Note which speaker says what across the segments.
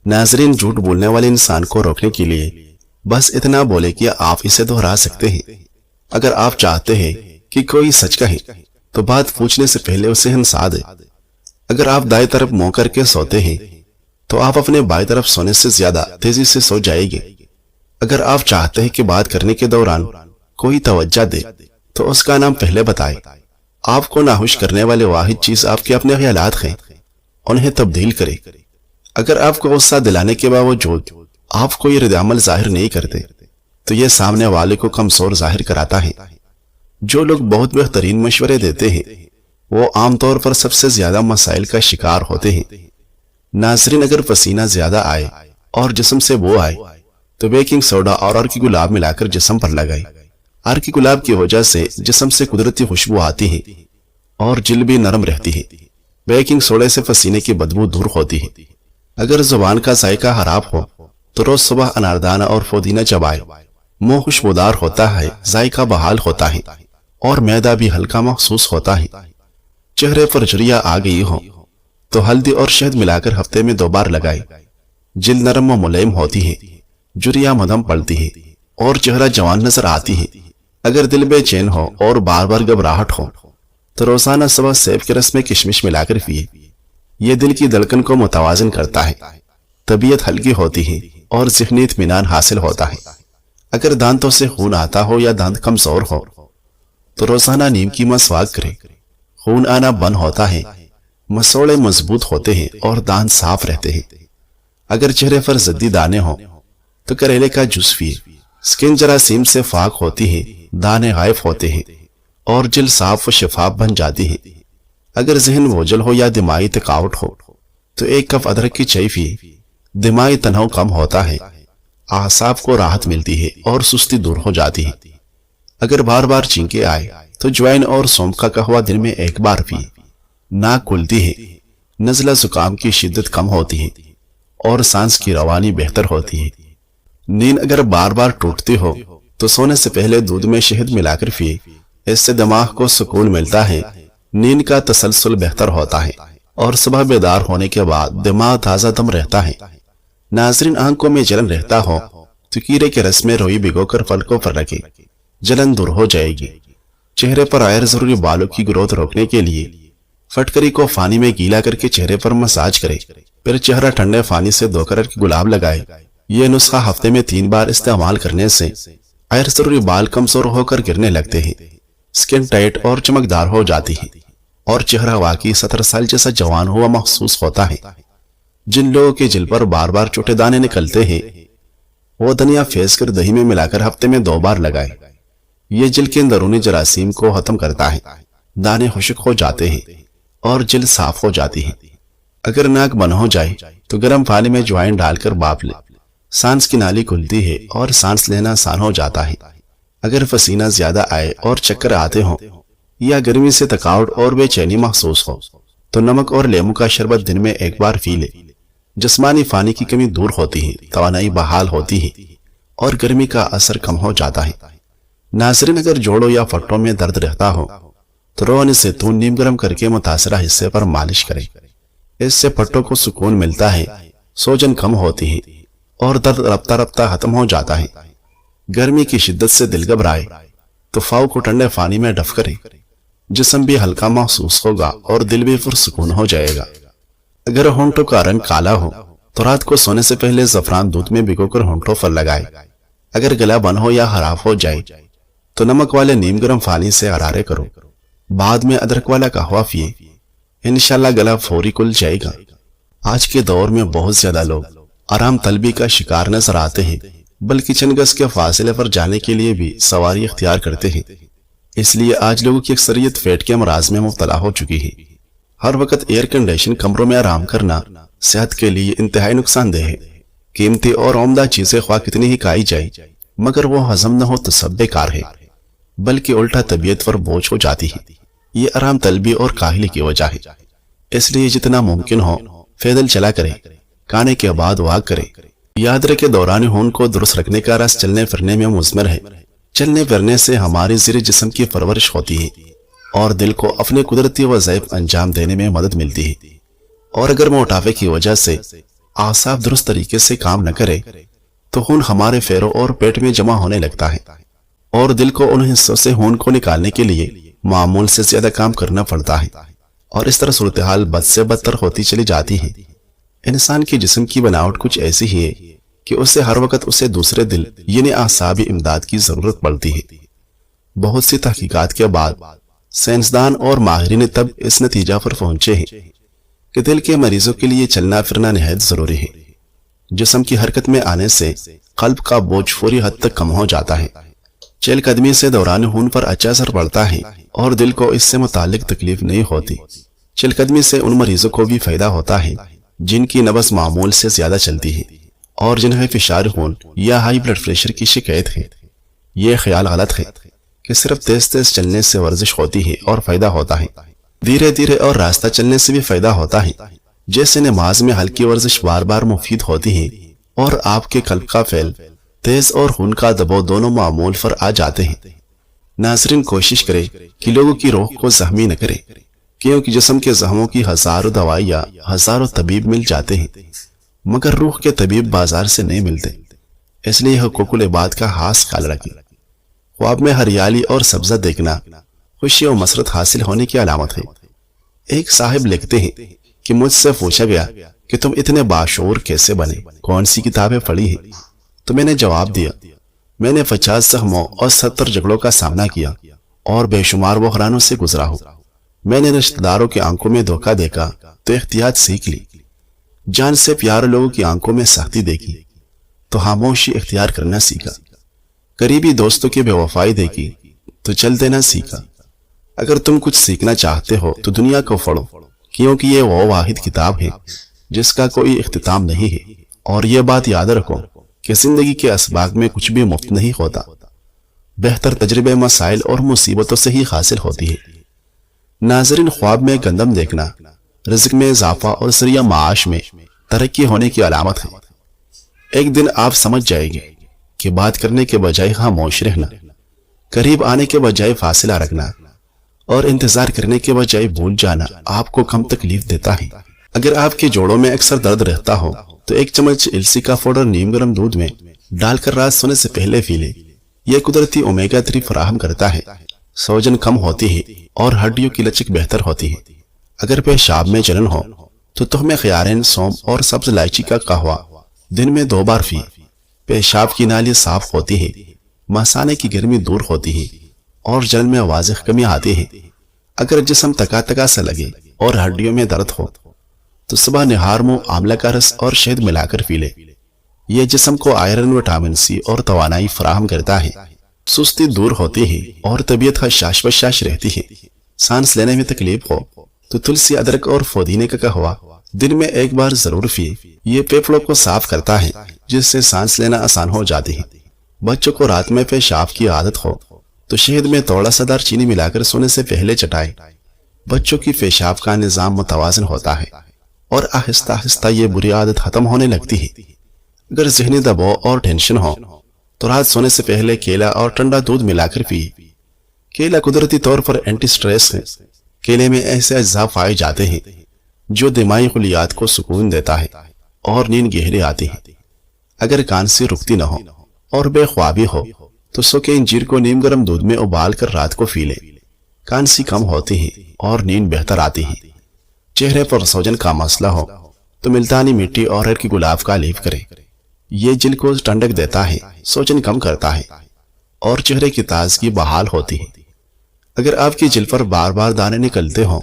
Speaker 1: ناظرین، جھوٹ بولنے والے انسان کو روکنے کے لیے بس اتنا بولے کہ آپ اسے دہرا سکتے ہیں۔ اگر آپ چاہتے ہیں کہ کوئی سچ کہے تو بات پوچھنے سے پہلے اسے ہنسا دے۔ اگر آپ دائیں طرف منہ کر کے سوتے ہیں تو آپ اپنے بائیں طرف سونے سے زیادہ تیزی سے سو جائیں گے۔ اگر آپ چاہتے ہیں کہ بات کرنے کے دوران کوئی توجہ دے تو اس کا نام پہلے بتائے۔ آپ کو ناخوش کرنے والے واحد چیز آپ کے اپنے خیالات ہیں، انہیں تبدیل کرے۔ اگر آپ کو غصہ دلانے کے باوجود آپ کوئی رد عمل ظاہر نہیں کرتے تو یہ سامنے والے کو کمزور ظاہر کراتا ہے۔ جو لوگ بہت بہترین مشورے دیتے ہیں وہ عام طور پر سب سے زیادہ مسائل کا شکار ہوتے ہیں۔ ناظرین، اگر پسینہ زیادہ آئے اور جسم سے بو آئے تو بیکنگ سوڈا اور ارکی گلاب ملا کر جسم پر لگائے۔ ارکی گلاب کی وجہ سے جسم سے قدرتی خوشبو آتی ہے اور جلد بھی نرم رہتی ہے۔ بیکنگ سوڈے سے پسینے کی بدبو دور ہوتی ہے۔ اگر زبان کا ذائقہ خراب ہو تو روز صبح اناردانہ اور پودینہ چبائے۔ منہ خوشبودار ہوتا ہے، ذائقہ بحال ہوتا ہے اور معدہ بھی ہلکا محسوس ہوتا ہے۔ چہرے پر جھریاں آ گئی ہو تو ہلدی اور شہد ملا کر ہفتے میں 2 بار لگائے۔ جلد نرم و ملائم ہوتی ہے، جھریاں مدھم پڑتی ہے اور چہرہ جوان نظر آتی ہے۔ اگر دل بے چین ہو اور بار بار گھبراہٹ ہو تو روزانہ صبح سیب کے رس میں کشمش ملا کر پیے۔ یہ دل کی دھڑکن کو متوازن کرتا ہے، طبیعت ہلکی ہوتی ہے اور ذہنی اطمینان حاصل ہوتا ہے۔ اگر دانتوں سے خون آتا ہو یا دانت کمزور ہو تو روزانہ نیم کی مسواک کرے۔ خون آنا بند ہوتا ہے، مسوڑے مضبوط ہوتے ہیں اور دانت صاف رہتے ہیں۔ اگر چہرے پر زدی دانے ہوں تو کریلے کا جوس پیے۔ سکن جراثیم سے پاک ہوتی ہے، دانے غائب ہوتے ہیں اور جلد صاف و شفاف بن جاتی ہے۔ اگر ذہن بوجھل ہو یا دماغی تھکاوٹ ہو تو 1 کپ ادرک کی چائے پیے۔ دماغی تناؤ کم ہوتا ہے، اعصاب کو راحت ملتی ہے اور سستی دور ہو جاتی ہے۔ اگر بار بار چھینکیں آئے تو جوائن اور سونف کا قہوہ دن میں 1 بار پیے۔ ناک کھلتی ہے، نزلہ زکام کی شدت کم ہوتی ہے اور سانس کی روانی بہتر ہوتی ہے۔ نیند اگر بار بار ٹوٹتی ہو تو سونے سے پہلے دودھ میں شہد ملا کر پیے۔ اس سے دماغ کو سکون ملتا ہے، نیند کا تسلسل بہتر ہوتا ہے اور صبح بیدار ہونے کے بعد دماغ تازہ دم رہتا ہے۔ ناظرین، آنکھوں میں جلن رہتا ہو تو کیرے کے رس میں روئی بھگو کر پلکوں پر رکھیں، جلن دور ہو جائے گی۔ چہرے پر غیر ضروری بالوں کی گروتھ روکنے کے لیے فٹکری کو پانی میں گیلا کر کے چہرے پر مساج کرے، پھر چہرہ ٹھنڈے پانی سے دھو کر ارکی گلاب لگائے۔ یہ نسخہ ہفتے میں 3 بار استعمال کرنے سے غیر ضروری بال کمزور ہو کر گرنے لگتے ہیں، سکن ٹائٹ اور چمکدار ہو جاتی ہے اور چہرہ واقعی 17 سال جیسا جوان ہوا محسوس ہوتا ہے۔ جن لوگوں کے جل پر بار بار چھوٹے دانے نکلتے ہیں وہ دھنیا پھینس کر دہی میں ملا کر ہفتے میں 2 بار لگائے۔ یہ جلد کے اندرونی جراثیم کو ختم کرتا ہے، دانے خشک ہو جاتے ہیں اور جلد صاف ہو جاتی ہے۔ اگر ناک بند ہو جائے تو گرم پانی میں جوائن ڈال کر بھاپ لے، سانس کی نالی کھلتی ہے اور سانس لینا آسان ہو جاتا ہے۔ اگر پسینہ زیادہ آئے اور چکر آتے ہوں یا گرمی سے تھکاوٹ اور بے چینی محسوس ہو تو نمک اور لیمو کا شربت دن میں 1 بار پی لے۔ جسمانی پانی کی کمی دور ہوتی ہے، توانائی بحال ہوتی ہے اور گرمی کا اثر کم ہو جاتا ہے۔ ناظرین، اگر جوڑوں یا پٹوں میں درد رہتا ہو تو روغن زیتون نیم گرم کر کے متاثرہ حصے پر مالش کرے۔ اس سے پٹوں کو سکون ملتا ہے، سوجن کم ہوتی ہے اور درد رفتہ رفتہ ختم ہو جاتا ہے۔ گرمی کی شدت سے دل گھبرائے تو پاؤں کو ٹھنڈے پانی میں ڈف کرے، جسم بھی ہلکا محسوس ہوگا اور دل بھی پرسکون ہو جائے گا۔ اگر ہونٹوں کا رنگ کالا ہو تو رات کو سونے سے پہلے زعفران دودھ میں بھگو کر ہونٹوں پر لگائے۔ اگر گلا بند ہو یا خراب ہو جائے تو نمک والے نیم گرم پانی سے غرارے کرو، بعد میں ادرک والا قہوہ پیے، انشاءاللہ گلا فوری کھل جائے گا۔ آج کے دور میں بہت زیادہ لوگ آرام طلبی کا شکار نظر آتے ہیں، بلکہ چند گز کے فاصلے پر جانے کے لیے بھی سواری اختیار کرتے ہیں۔ اس لیے آج لوگوں کی اکثریت پیٹ کے امراض میں مبتلا ہو چکی ہے۔ ہر وقت ایئر کنڈیشن کمروں میں آرام کرنا صحت کے لیے انتہائی نقصان دہ ہے۔ قیمتی اور عمدہ چیزیں خواہ کتنی ہی کھائی جائے مگر وہ ہضم نہ ہو تو سب بیکار ہے، بلکہ الٹا طبیعت پر بوجھ ہو جاتی ہے۔ یہ آرام طلبی اور کاہلی کی وجہ ہے۔ اس لیے جتنا ممکن ہو پیدل چلا کرے، کھانے کے بعد واک کرے۔ یاد رکھے دوران خون کو درست رکھنے کا راز چلنے پھرنے میں مضمر ہے۔ چلنے پھرنے سے ہماری زیر جسم کی پرورش ہوتی ہے اور دل کو اپنے قدرتی وظائف انجام دینے میں مدد ملتی ہے۔ اور اگر موٹاپے کی وجہ سے اعصاب درست طریقے سے کام نہ کرے تو خون ہمارے پیروں اور پیٹ میں جمع ہونے لگتا ہے، اور دل کو ان حصوں سے خون کو نکالنے کے لیے معمول سے زیادہ کام کرنا پڑتا ہے، اور اس طرح صورتحال بد سے بدتر ہوتی چلی جاتی ہے۔ انسان کے جسم کی بناوٹ کچھ ایسی ہی ہے کہ اسے ہر وقت اسے دوسرے دل یعنی اعصابی امداد کی ضرورت پڑتی ہے۔ بہت سی تحقیقات کے بعد سائنسدان اور ماہرین طب اس نتیجہ پر پہنچے ہیں کہ دل کے مریضوں کے لیے چلنا پھرنا نہایت ضروری ہے۔ جسم کی حرکت میں آنے سے قلب کا بوجھ فوری حد تک کم ہو جاتا ہے، چہل قدمی سے دوران خون پر اچھا اثر پڑتا ہے اور دل کو اس سے متعلق تکلیف نہیں ہوتی۔ چہل قدمی سے ان مریضوں کو بھی فائدہ ہوتا ہے جن کی نبض معمول سے زیادہ چلتی ہے اور جنہیں فشار خون یا ہائی بلڈ پریشر کی شکایت ہے۔ یہ خیال غلط ہے کہ صرف تیز تیز چلنے سے ورزش ہوتی ہے اور فائدہ ہوتا ہے۔ دھیرے دھیرے اور راستہ چلنے سے بھی فائدہ ہوتا ہے، جیسے نماز میں ہلکی ورزش بار بار مفید ہوتی ہے اور آپ کے قلب کا فعل تیز اور خون کا دباؤ دونوں معمول پر آ جاتے ہیں۔ ناظرین کوشش کرے کہ لوگوں کی روح کو زخمی نہ کرے، کیونکہ جسم کے زخموں کی ہزاروں دوائیاں ہزاروں طبیب مل جاتے ہیں، مگر روح کے طبیب بازار سے نہیں ملتے۔ اس لیے حقوق العباد کا خاص خیال رکھیں۔ خواب میں ہریالی اور سبزہ دیکھنا خوشی و مسرت حاصل ہونے کی علامت ہے۔ ایک صاحب لکھتے ہیں کہ مجھ سے پوچھا گیا کہ تم اتنے باشعور کیسے بنے، کون سی کتابیں پڑھی ہیں؟ تو میں نے جواب دیا، میں نے 50 زخموں اور 70 جھگڑوں کا سامنا کیا اور بے شمار بحرانوں سے گزرا ہوں۔ میں نے رشتہ داروں کی آنکھوں میں دھوکہ دیکھا تو احتیاط سیکھ لی، جان سے پیارے لوگوں کی آنکھوں میں سختی دیکھی تو خاموشی اختیار کرنا سیکھا، قریبی دوستوں کی بے وفائی دیکھی تو چل دینا سیکھا۔ اگر تم کچھ سیکھنا چاہتے ہو تو دنیا کو پڑھو، کیونکہ یہ وہ واحد کتاب ہے جس کا کوئی اختتام نہیں ہے، اور یہ بات یاد رکھو کہ زندگی کے اسباق میں کچھ بھی مفت نہیں ہوتا، بہتر تجربے مسائل اور مصیبتوں سے ہی حاصل ہوتی ہے۔ ناظرین، خواب میں گندم دیکھنا رزق میں اضافہ اور ذریعہ معاش میں ترقی ہونے کی علامت ہے۔ ایک دن آپ سمجھ جائیں گے کہ بات کرنے کے بجائے خاموش رہنا، قریب آنے کے بجائے فاصلہ رکھنا اور انتظار کرنے کے بجائے بھول جانا آپ کو کم تکلیف دیتا ہے۔ اگر آپ کے جوڑوں میں اکثر درد رہتا ہو تو ایک چمچ السی کا پاؤڈر نیم گرم دودھ میں ڈال کر رات سونے سے پہلے پی لیں۔ یہ قدرتی اومیگا 3 فراہم کرتا ہے، سوجن کم ہوتی ہے اور ہڈیوں کی لچک بہتر ہوتی ہے۔ اگر پیشاب میں جلن ہو تو تخم خیارین، سونف اور سبز الائچی کا قہوہ دن میں 2 بار پی۔ پیشاب کی نالی صاف ہوتی ہے، مثانے کی گرمی دور ہوتی ہے اور جلن میں واضح کمی آتی ہے۔ اگر جسم تکا تکا سا لگے اور ہڈیوں میں درد ہو تو صبح نہار منہ آملہ کا رس اور شہد ملا کر پی لے۔ یہ جسم کو آئرن، وٹامن سی اور توانائی فراہم کرتا ہے۔ سستی دور ہوتی ہے اور طبیعت حشاش بشاش رہتی ہے۔ سانس لینے میں تکلیف ہو تو تلسی، ادرک اور پودینے کا قہوہ دن میں 1 بار ضرور پیے۔ یہ پھیپھڑوں کو صاف کرتا ہے جس سے سانس لینا آسان ہو جاتی ہے۔ بچوں کو رات میں پیشاب کی عادت ہو تو شہد میں تھوڑا سا دار چینی ملا کر سونے سے پہلے چٹائے۔ بچوں کی پیشاب کا نظام متوازن ہوتا ہے اور آہستہ آہستہ یہ بری عادت ختم ہونے لگتی ہے۔ اگر ذہنی دباؤ اور ٹینشن ہو تو رات سونے سے پہلے کیلا اور ٹھنڈا دودھ ملا کر پیے۔ کیلا قدرتی طور پر اینٹی سٹریس ہے۔ کیلے میں ایسے اجزاء پائے جاتے ہیں جو دماغی خلیات کو سکون دیتا ہے اور نیند گہری آتی ہے۔ اگر کانسی رکتی نہ ہو اور بے خوابی ہو تو سوکھے انجیر کو نیم گرم دودھ میں ابال کر رات کو پی لے۔ کانسی کم ہوتی ہے اور نیند بہتر آتی ہے۔ چہرے پر سوجن کا مسئلہ ہو تو ملتانی مٹی اور ہر کی گلاب کا لیپ کرے۔ یہ جلد کو ٹھنڈک دیتا ہے، سوجن کم کرتا ہے اور چہرے کی تازگی بحال ہوتی ہے۔ اگر آپ کی جلد پر بار بار دانے نکلتے ہوں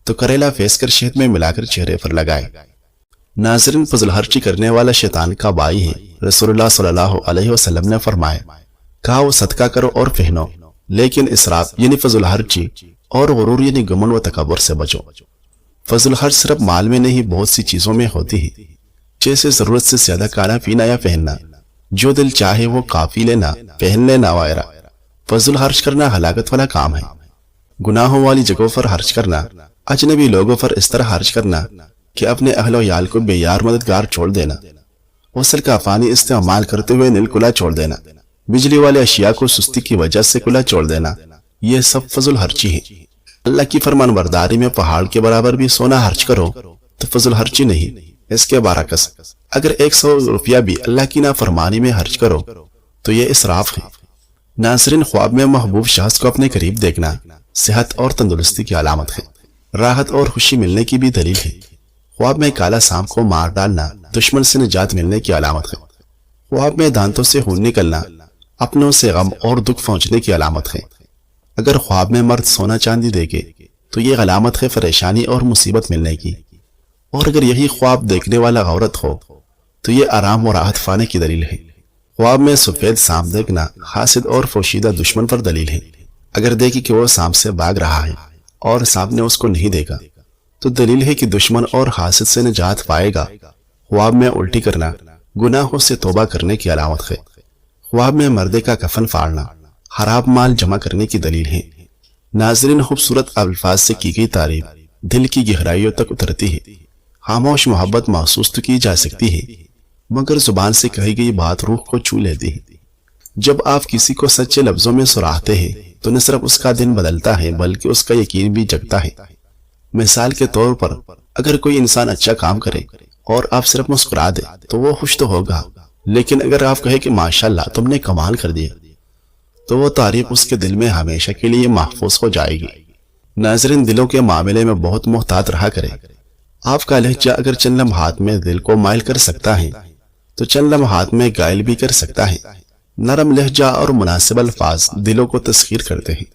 Speaker 1: تو کریلا پیس کر شہد میں ملا کر چہرے پر لگائے۔ ناظرین، فضل خرچی کرنے والا شیطان کا بھائی ہے۔ رسول اللہ صلی اللہ علیہ وسلم نے فرمایا، کہا وہ صدقہ کرو اور پہنو، لیکن اسراف یعنی فضل خرچی اور غرور یعنی گمن و تکبر سے بچو۔ فضل خرچ صرف مال میں نہیں، بہت سی چیزوں میں ہوتی ہے، جیسے ضرورت سے زیادہ کھانا پینا یا پہننا۔ جو دل چاہے وہ کافی لینا، پہن لینا وغیرہ۔ فضل خرچ کرنا ہلاکت والا کام ہے۔ گناہوں والی جگہوں پر خرچ کرنا، اجنبی لوگوں پر اس طرح خرچ کرنا کہ اپنے اہل و عیال کو بے یار مددگار چھوڑ دینا، غسل کا پانی استعمال کرتے ہوئے نل کھلا چھوڑ دینا، بجلی والے اشیاء کو سستی کی وجہ سے کھلا چھوڑ دینا، یہ سب فضل خرچی ہے۔ اللہ کی فرمان برداری میں پہاڑ کے برابر بھی سونا خرچ کرو تو فضل خرچی نہیں، اس کے برعکس اگر 100 روپیہ بھی اللہ کی نافرمانی میں خرچ کرو تو یہ اسراف ہے۔ ناظرین، خواب میں محبوب شخص کو اپنے قریب دیکھنا صحت اور تندرستی کی علامت ہے، راحت اور خوشی ملنے کی بھی دلیل ہے۔ خواب میں کالا سانپ کو مار ڈالنا دشمن سے نجات ملنے کی علامت ہے۔ خواب میں دانتوں سے خون نکلنا اپنوں سے غم اور دکھ پہنچنے کی علامت ہے۔ اگر خواب میں مرد سونا چاندی دیکھے تو یہ علامت ہے پریشانی اور مصیبت ملنے کی، اور اگر یہی خواب دیکھنے والا عورت ہو تو یہ آرام و راحت پانے کی دلیل ہے۔ خواب میں سفید سانپ دیکھنا حاسد اور پوشیدہ دشمن پر دلیل ہے۔ اگر دیکھی کہ وہ سانپ سے بھاگ رہا ہے اور سانپ نے اس کو نہیں دیکھا تو دلیل ہے کہ دشمن اور حاسد سے نجات پائے گا۔ خواب میں الٹی کرنا گناہوں سے توبہ کرنے کی علامت ہے۔ خواب میں مردے کا کفن پھاڑنا خراب مال جمع کرنے کی دلیل ہے۔ ناظرین، خوبصورت الفاظ سے کی گئی تعریف دل کی گہرائیوں تک اترتی ہے۔ خاموش محبت محسوس تو کی جا سکتی ہے، مگر زبان سے کہی گئی بات روح کو چھو لیتی ہے۔ جب آپ کسی کو سچے لفظوں میں سراہتے ہیں تو نہ صرف اس کا دن بدلتا ہے بلکہ اس کا یقین بھی جگتا ہے۔ مثال کے طور پر اگر کوئی انسان اچھا کام کرے اور آپ صرف مسکرا دے تو وہ خوش تو ہوگا، لیکن اگر آپ کہے کہ ماشاءاللہ تم نے کمال کر دیا تو وہ تعریف اس کے دل میں ہمیشہ کے لیے محفوظ ہو جائے گی۔ ناظرین، دلوں کے معاملے میں بہت محتاط رہا کرے۔ آپ کا لہجہ اگر چند لمحات میں دل کو مائل کر سکتا ہے تو چند لمحات میں گائل بھی کر سکتا ہے۔ نرم لہجہ اور مناسب الفاظ دلوں کو تسخیر کرتے ہیں،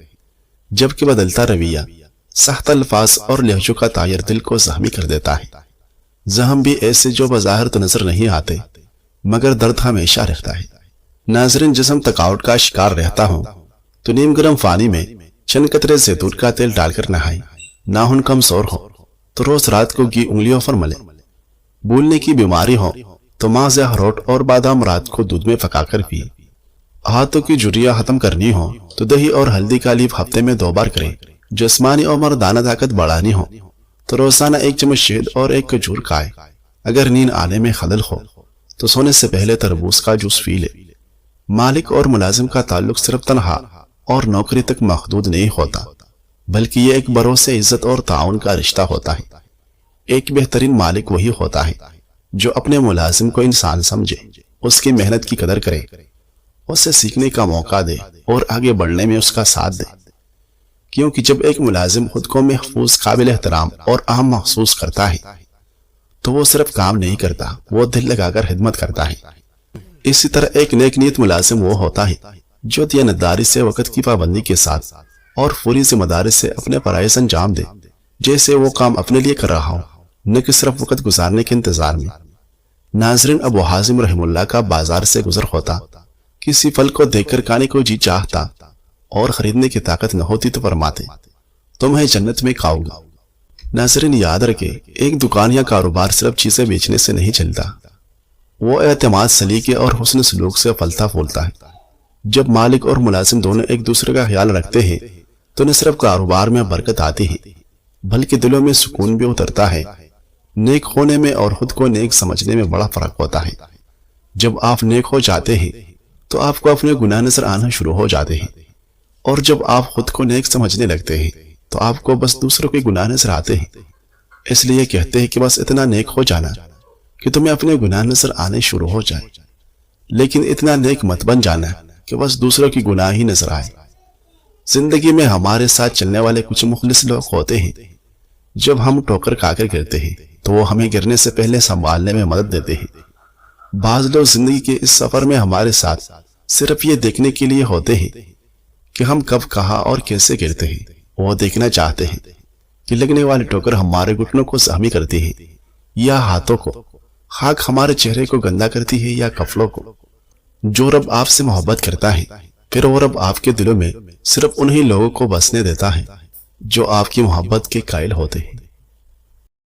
Speaker 1: جبکہ بدلتا رویہ سخت الفاظ اور لہجوں کا تایر دل کو زخمی کر دیتا ہے۔ زخم بھی ایسے جو بظاہر تو نظر نہیں آتے مگر درد ہمیشہ رہتا ہے۔ ناظرین، جسم تھکاوٹ کا شکار رہتا ہوں تو نیم گرم پانی میں چند قطرے زیتون کا تیل ڈال کر نہائیں۔ ناخن کمزور ہو تو روز رات کو گھی انگلیوں پر ملے۔ بھولنے کی بیماری ہو تو ماغز اخروٹ اور بادام رات کو دودھ میں پکا کر پیے۔ ہاتھوں کی جھریاں ختم کرنی ہو تو دہی اور ہلدی کا لیپ ہفتے میں 2 بار کریں۔ جسمانی اور مردانہ طاقت بڑھانی ہو تو روزانہ 1 چمچ شہد اور 1 کھجور کھائے۔ اگر نیند آنے میں خلل ہو تو سونے سے پہلے تربوز کا جوس پی لے۔ مالک اور ملازم کا تعلق صرف تنہا اور نوکری تک محدود نہیں ہوتا بلکہ یہ ایک بھروسے، عزت اور تعاون کا رشتہ ہوتا ہے۔ ایک بہترین مالک وہی ہوتا ہے جو اپنے ملازم کو انسان سمجھے، اس کی محنت کی قدر کرے، اسے سیکھنے کا موقع دے اور آگے بڑھنے میں اس کا ساتھ دے۔ کیونکہ جب ایک ملازم خود کو محفوظ، قابل احترام اور اہم محسوس کرتا ہے تو وہ صرف کام نہیں کرتا، وہ دل لگا کر خدمت کرتا ہے۔ اسی طرح ایک نیک نیت ملازم وہ ہوتا ہے جو دیانتداری سے، وقت کی پابندی کے ساتھ اور پوری ذمہ داری سے اپنے فرائض انجام دے، جیسے وہ کام اپنے لیے کر رہا ہو، نہ کہ صرف وقت گزارنے کے انتظار میں۔ ناظرین، ابو حازم رحم اللہ کا بازار سے گزر ہوتا، کسی پھل کو دیکھ کر کھانے کو جی چاہتا اور خریدنے کی طاقت نہ ہوتی تو فرماتے تمہیں جنت میں کھاؤ گا۔ ناظرین، یاد رکھے، ایک دکان یا کاروبار صرف چیزیں بیچنے سے نہیں چلتا، وہ اعتماد، سلیقے اور حسن سلوک سے پھلتا پھولتا ہے۔ جب مالک اور ملازم دونوں ایک دوسرے کا خیال رکھتے ہیں تو نہ صرف کاروبار میں برکت آتی ہے بلکہ دلوں میں سکون بھی اترتا ہے۔ نیک ہونے میں اور خود کو نیک سمجھنے میں بڑا فرق ہوتا ہے۔ جب آپ نیک ہو جاتے ہیں تو آپ کو اپنے گناہ نظر آنا شروع ہو جاتے ہیں، اور جب آپ خود کو نیک سمجھنے لگتے ہیں تو آپ کو بس دوسروں کے گناہ نظر آتے ہیں۔ اس لیے کہتے ہیں کہ بس اتنا نیک ہو جانا کہ تمہیں اپنے گناہ نظر آنے شروع ہو جائے، لیکن اتنا نیک مت بن جانا کہ بس دوسروں کی گناہ ہی نظر آئے۔ زندگی میں ہمارے ساتھ چلنے والے کچھ مخلص لوگ ہوتے ہیں، جب ہم ٹھوکر کھا کر گرتے ہیں تو وہ ہمیں گرنے سے پہلے سنبھالنے میں مدد دیتے ہیں۔ بعض لوگ زندگی کے اس سفر میں ہمارے ساتھ صرف یہ دیکھنے کے لیے ہوتے ہیں کہ ہم کب، کہاں اور کیسے گرتے ہیں۔ وہ دیکھنا چاہتے ہیں کہ لگنے والی ٹھوکر ہمارے گھٹنوں کو زخمی کرتی ہے یا ہاتھوں کو، خاک ہمارے چہرے کو گندا کرتی ہے یا کفلوں کو۔ جو رب آپ سے محبت کرتا ہے پھر وہ رب آپ کے دلوں میں صرف انہی لوگوں کو بسنے دیتا ہے جو آپ کی محبت کے قائل ہوتے ہیں۔